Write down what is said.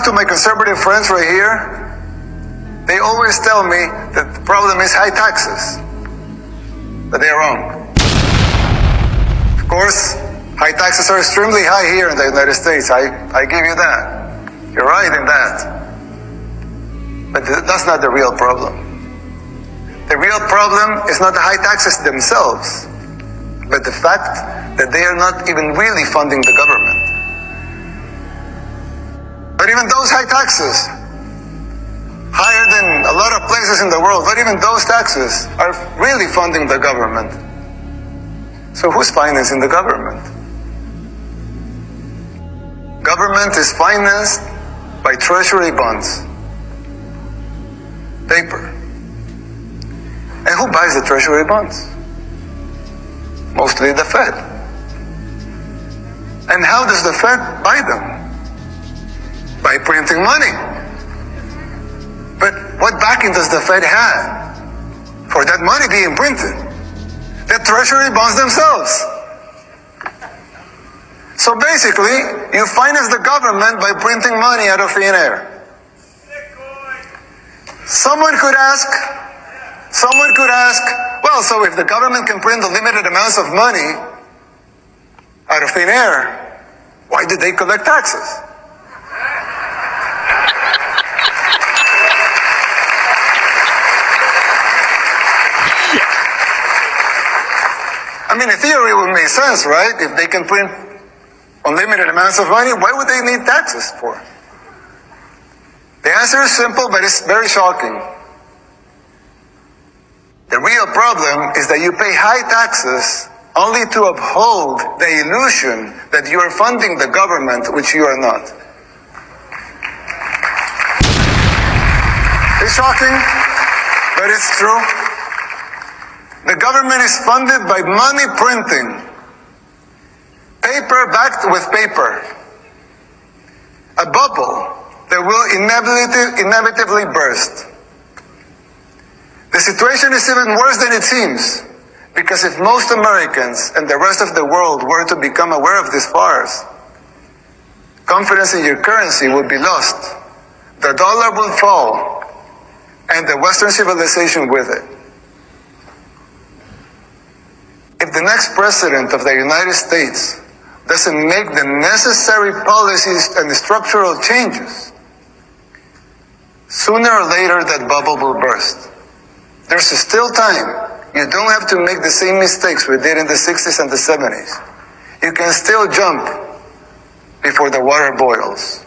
talk to my conservative friends right here, they always tell me that the problem is high taxes. But they're wrong. Of course, high taxes are extremely high here in the United States. I give you that. You're right in that. But that's not the real problem. The real problem is not the high taxes themselves, but the fact that they are not even really funding the government. But even those high taxes, higher than a lot of places in the world, but even those taxes are really funding the government. So who's financing the government? Government is financed by treasury bonds, paper. And who buys the treasury bonds? Mostly the Fed. And how does the Fed buy them? By printing money. But what backing does the Fed have for that money being printed? The treasury bonds themselves. So basically, you finance the government by printing money out of thin air. Someone could ask, well, so if the government can print unlimited amounts of money out of thin air, why did they collect taxes? I mean, in theory, it would make sense, right? If they can print unlimited amounts of money, why would they need taxes for? The answer is simple, but it's very shocking. The real problem is that you pay high taxes only to uphold the illusion that you are funding the government, which you are not. It's shocking, but it's true. The government is funded by money printing, paper backed with paper, a bubble that will inevitably burst. The situation is even worse than it seems, because if most Americans and the rest of the world were to become aware of this farce, confidence in your currency would be lost, the dollar will fall, and the Western civilization with it. If the next president of the United States doesn't make the necessary policies and structural changes, sooner or later that bubble will burst. There's still time. You don't have to make the same mistakes we did in the 60s and the 70s. You can still jump before the water boils.